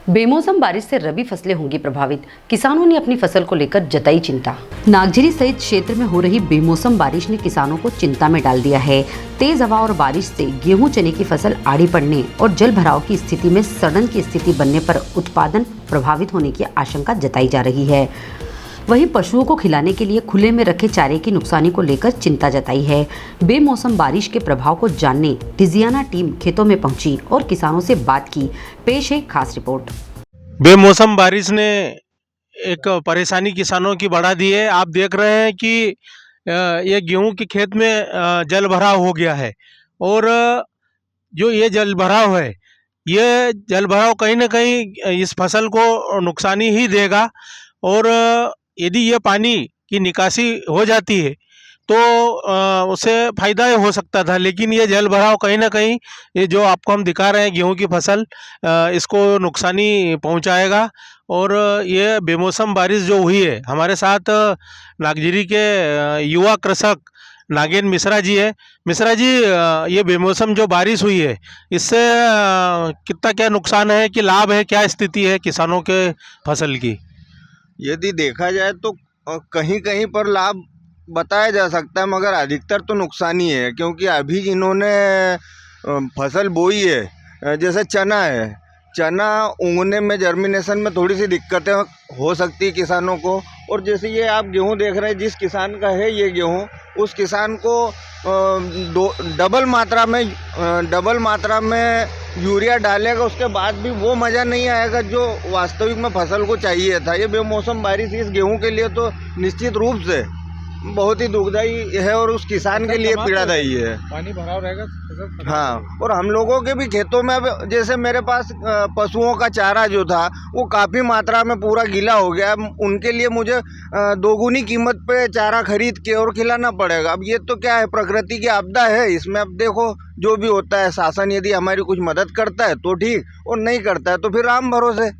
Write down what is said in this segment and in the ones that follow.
बेमौसम बारिश से रबी फसलें होंगी प्रभावित, किसानों ने अपनी फसल को लेकर जताई चिंता। नागझरी सहित क्षेत्र में हो रही बेमौसम बारिश ने किसानों को चिंता में डाल दिया है। तेज हवा और बारिश से गेहूं चने की फसल आड़ी पड़ने और जल भराव की स्थिति में सड़न की स्थिति बनने पर उत्पादन प्रभावित होने की आशंका जताई जा रही है। वहीं पशुओं को खिलाने के लिए खुले में रखे चारे की नुकसानी को लेकर चिंता जताई है। बेमौसम बारिश के प्रभाव को जानने डिजियाना टीम खेतों में पहुंची और किसानों से बात की। पेश है खास रिपोर्ट। बेमौसम बारिश ने एक परेशानी किसानों की बढ़ा दी है। आप देख रहे हैं कि ये गेहूं के खेत में जल भराव हो गया है और जो ये जल भराव है, ये जल भराव कहीं ना कहीं इस फसल को नुकसानी ही देगा और यदि ये पानी की निकासी हो जाती है तो उससे फ़ायदा हो सकता था, लेकिन ये जल भराव कहीं ना कहीं ये जो आपको हम दिखा रहे हैं गेहूं की फसल, इसको नुकसानी पहुंचाएगा। और ये बेमौसम बारिश जो हुई है, हमारे साथ नागझरी के युवा कृषक नागेन मिश्रा जी है। मिश्रा जी, ये बेमौसम जो बारिश हुई है, इससे कितना क्या नुकसान है कि लाभ है, क्या स्थिति है किसानों के फसल की? यदि देखा जाए तो कहीं कहीं पर लाभ बताया जा सकता है, मगर अधिकतर तो नुकसान ही है। क्योंकि अभी जिन्होंने फसल बोई है, जैसे चना है, चना उगने में जर्मिनेशन में थोड़ी सी दिक्कतें हो सकती है किसानों को। और जैसे ये आप गेहूं देख रहे हैं, जिस किसान का है ये गेहूं, उस किसान को डबल मात्रा में यूरिया डालेगा, उसके बाद भी वो मज़ा नहीं आएगा जो वास्तविक में फसल को चाहिए था। ये बेमौसम बारिश इस गेहूं के लिए तो निश्चित रूप से बहुत ही दुखदाई है और उस किसान के लिए पीड़ादायी है। पानी भराव रहेगा। हाँ, और हम लोगों के भी खेतों में अब जैसे मेरे पास पशुओं का चारा जो था वो काफ़ी मात्रा में पूरा गीला हो गया। उनके लिए मुझे दोगुनी कीमत पे चारा खरीद के और खिलाना पड़ेगा। अब ये तो क्या है, प्रकृति की आपदा है। इसमें अब देखो जो भी होता है, शासन यदि हमारी कुछ मदद करता है तो ठीक, और नहीं करता है तो फिर राम भरोसे।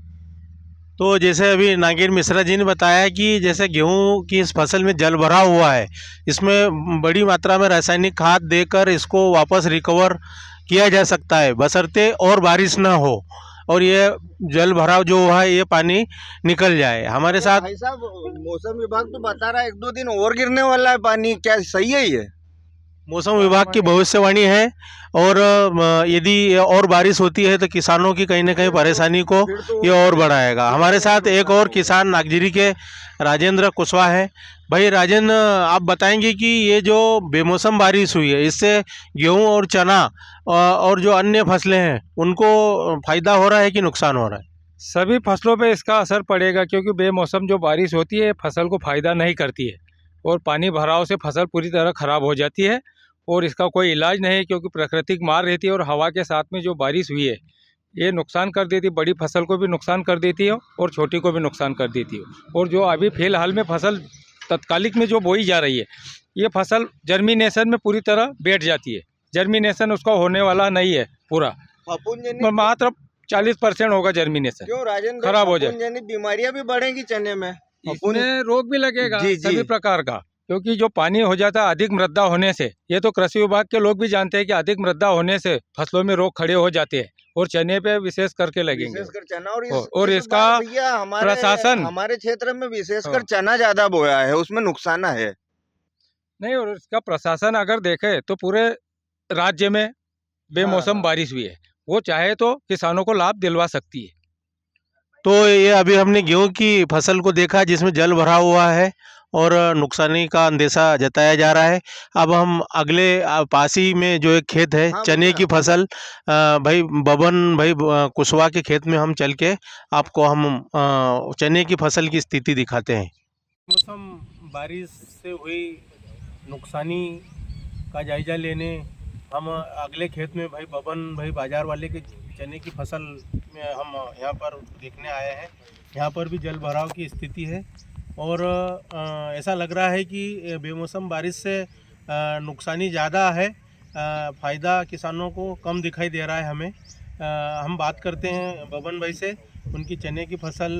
तो जैसे अभी नागेन मिश्रा जी ने बताया कि जैसे गेहूं की इस फसल में जल भराव हुआ है, इसमें बड़ी मात्रा में रासायनिक खाद देकर इसको वापस रिकवर किया जा सकता है, बशर्ते और बारिश ना हो और ये जल भराव जो हुआ है ये पानी निकल जाए। हमारे साथ भाई साहब, मौसम विभाग तो बता रहा है 1-2 दिन और गिरने वाला है पानी, क्या सही है ये? मौसम विभाग की भविष्यवाणी है और यदि और बारिश होती है तो किसानों की कहीं ना कहीं परेशानी को ये और बढ़ाएगा। हमारे साथ एक और किसान नागझरी के राजेंद्र कुशवाहा है। भाई राजेंद्र, आप बताएंगे कि ये जो बेमौसम बारिश हुई है, इससे गेहूं और चना और जो अन्य फसलें हैं उनको फ़ायदा हो रहा है कि नुकसान हो रहा है? सभी फसलों पे इसका असर पड़ेगा, क्योंकि बेमौसम जो बारिश होती है फसल को फ़ायदा नहीं करती है और पानी भराव से फसल पूरी तरह ख़राब हो जाती है और इसका कोई इलाज नहीं है। क्योंकि प्राकृतिक मार रहती है और हवा के साथ में जो बारिश हुई है ये नुकसान कर देती है, बड़ी फसल को भी नुकसान कर देती है और छोटी को भी नुकसान कर देती है। और जो अभी फिलहाल में फसल तत्कालिक में जो बोई जा रही है, ये फसल जर्मिनेशन में पूरी तरह बैठ जाती है। जर्मिनेशन उसका होने वाला नहीं है पूरा, मात्र 40% होगा जर्मिनेशन। क्यों राजेंद्र, खराब हो जाए, बीमारियां भी बढ़ेंगी चने में, इसमें रोग भी लगेगा सभी प्रकार का। क्योंकि जो पानी हो जाता है अधिक मृदा होने से, ये तो कृषि विभाग के लोग भी जानते हैं कि अधिक मृदा होने से फसलों में रोग खड़े हो जाते हैं और चने पे विशेष करके लगेंगे। विशेषकर चना और इसका प्रशासन हमारे क्षेत्र में विशेषकर चना ज्यादा बोया है, उसमें नुकसान है नहीं। और इसका प्रशासन अगर देखे तो पूरे राज्य में बेमौसम बारिश हुई है, वो चाहे तो किसानों को लाभ दिलवा सकती है। तो ये अभी हमने गेहूं की फसल को देखा जिसमें जल भरा हुआ है और नुकसानी का अंदेशा जताया जा रहा है। अब हम अगले पास ही में जो एक खेत है चने की फसल, भाई बबन भाई कुशवाहा के खेत में हम चल के आपको हम चने की फसल की स्थिति दिखाते हैं। मौसम बारिश से हुई नुकसानी का जायजा लेने हम अगले खेत में भाई बबन भाई बाजार वाले के चने की फसल में हम यहाँ पर देखने आए हैं। यहाँ पर भी जल भराव की स्थिति है और ऐसा लग रहा है कि बेमौसम बारिश से नुकसानी ज़्यादा है, फ़ायदा किसानों को कम दिखाई दे रहा है हमें। हम बात करते हैं बबन भाई से, उनकी चने की फसल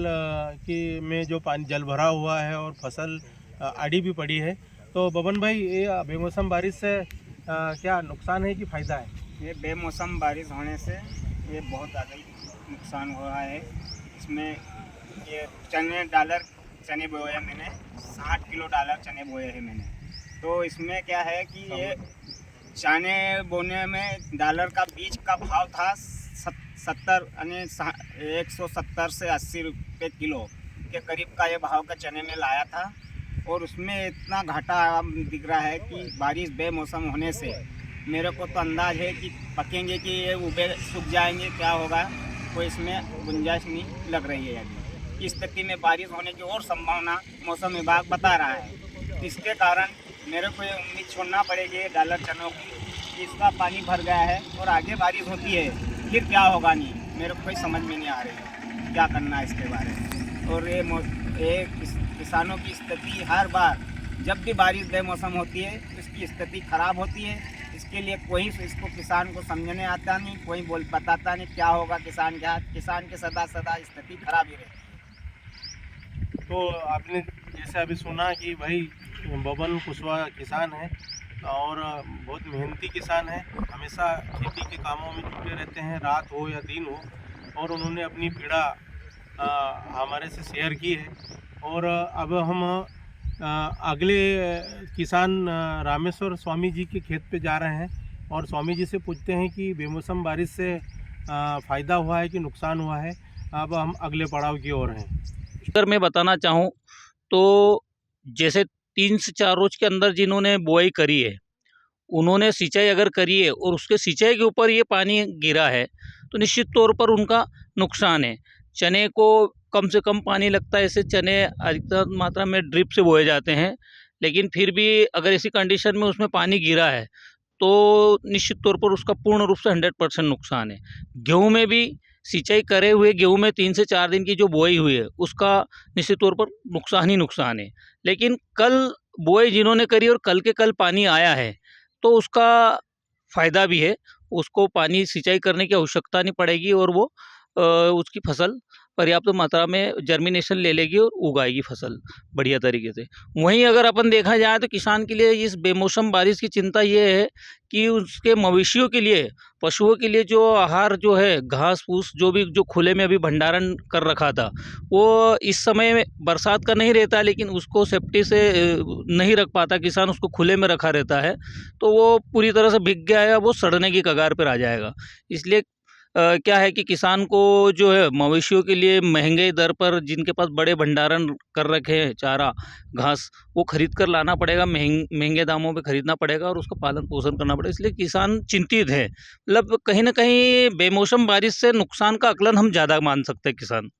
में जो पानी जल भरा हुआ है और फसल आड़ी भी पड़ी है। तो बबन भाई, ये बेमौसम बारिश से क्या नुकसान है कि फ़ायदा है? ये बेमौसम बारिश होने से ये बहुत ज़्यादा नुकसान हो रहा है। इसमें ये चने बोए हैं मैंने, 60 किलो डॉलर चने बोए हैं मैंने। तो इसमें क्या है कि ये चने बोने में डॉलर का बीज का भाव था 70 यानी 170 से 80 रुपये किलो के करीब का ये भाव का चने में लाया था। और उसमें इतना घाटा दिख रहा है कि बारिश बेमौसम होने से मेरे को तो अंदाज़ है कि पकेंगे कि ये उबे सूख जाएंगे, क्या होगा कोई इसमें गुंजाइश नहीं लग रही है। अभी इस स्थिति में बारिश होने की और संभावना मौसम विभाग बता रहा है। इसके कारण मेरे को ये उम्मीद छोड़ना पड़ेगी डॉलर चनों की कि इसका पानी भर गया है और आगे बारिश होती है फिर क्या होगा, नहीं मेरे को कोई समझ में नहीं आ रही है क्या करना है इसके बारे में। और ये किसानों की स्थिति हर बार जब भी बारिश बेमौसम होती है इसकी स्थिति खराब होती है। इसके लिए कोई इसको किसान को समझने आता नहीं, कोई बताता नहीं क्या होगा किसान के हाथ। किसान के सदा स्थिति खराब ही रहती है। तो आपने जैसे अभी सुना कि भाई बबन कुशवाहा किसान है और बहुत मेहनती किसान है, हमेशा खेती के कामों में जुटे रहते हैं, रात हो या दिन हो। और उन्होंने अपनी पीड़ा हमारे से शेयर की है। और अब हम अगले किसान रामेश्वर स्वामी जी के खेत पे जा रहे हैं और स्वामी जी से पूछते हैं कि बेमौसम बारिश से फ़ायदा हुआ है कि नुकसान हुआ है। अब हम अगले पड़ाव की ओर हैं। अगर मैं बताना चाहूँ तो जैसे 3 से 4 रोज के अंदर जिन्होंने बुआई करी है उन्होंने सिंचाई अगर करी है और उसके सिंचाई के ऊपर ये पानी गिरा है तो निश्चित तौर पर उनका नुकसान है। चने को कम से कम पानी लगता है, ऐसे चने अधिकतर मात्रा में ड्रिप से बोए जाते हैं, लेकिन फिर भी अगर ऐसी कंडीशन में उसमें पानी गिरा है तो निश्चित तौर पर उसका पूर्ण रूप से 100% नुकसान है। गेहूँ में भी सिंचाई करे हुए गेहूँ में 3 से 4 दिन की जो बुआई हुई है उसका निश्चित तौर पर नुकसान ही नुकसान है। लेकिन कल बुआई जिन्होंने करी और कल के कल पानी आया है तो उसका फ़ायदा भी है, उसको पानी सिंचाई करने की आवश्यकता नहीं पड़ेगी और वो उसकी फसल पर्याप्त मात्रा में जर्मिनेशन ले लेगी और उगाएगी फसल बढ़िया तरीके से। वहीं अगर अपन देखा जाए तो किसान के लिए इस बेमौसम बारिश की चिंता ये है कि उसके मवेशियों के लिए, पशुओं के लिए जो आहार जो है घास फूस जो खुले में अभी भंडारण कर रखा था वो इस समय में बरसात का नहीं रहता, लेकिन उसको सेफ्टी से नहीं रख पाता किसान, उसको खुले में रखा रहता है तो वो पूरी तरह से भीग गया है, वो सड़ने की कगार पर आ जाएगा। इसलिए क्या है कि किसान को जो है मवेशियों के लिए महंगे दर पर जिनके पास बड़े भंडारण कर रखे हैं चारा घास वो खरीद कर लाना पड़ेगा, महंगे दामों पे खरीदना पड़ेगा और उसका पालन पोषण करना पड़ेगा। इसलिए किसान चिंतित है। मतलब कहीं ना कहीं बेमौसम बारिश से नुकसान का आकलन हम ज़्यादा मान सकते हैं किसान।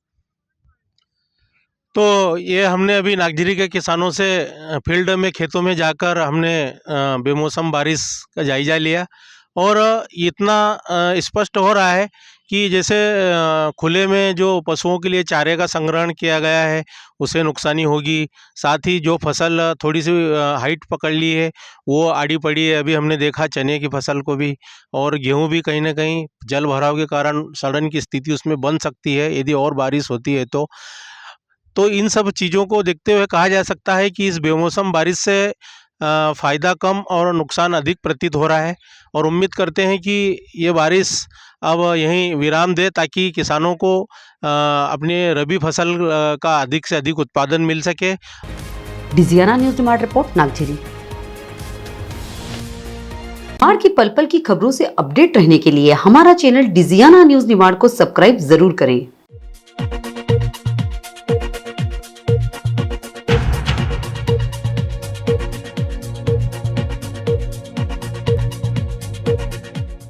तो ये हमने अभी नागझिरी के किसानों से फील्ड में खेतों में जाकर हमने बेमौसम बारिश का जायज़ा लिया और इतना स्पष्ट हो रहा है कि जैसे खुले में जो पशुओं के लिए चारे का संग्रहण किया गया है उसे नुकसानी होगी, साथ ही जो फसल थोड़ी सी हाइट पकड़ ली है वो आड़ी पड़ी है। अभी हमने देखा चने की फसल को भी, और गेहूं भी कहीं ना कहीं जल भराव के कारण सड़न की स्थिति उसमें बन सकती है यदि और बारिश होती है तो इन सब चीज़ों को देखते हुए कहा जा सकता है कि इस बेमौसम बारिश से फ़ायदा कम और नुकसान अधिक प्रतीत हो रहा है। और उम्मीद करते हैं कि ये बारिश अब यहीं विराम दे ताकि किसानों को अपने रबी फसल का अधिक से अधिक उत्पादन मिल सके। Digiana news demand report Nagjhiri. Nimar की पल पल की खबरों से अपडेट रहने के लिए हमारा चैनल डिजियाना न्यूज निमाड़ को सब्सक्राइब जरूर करें।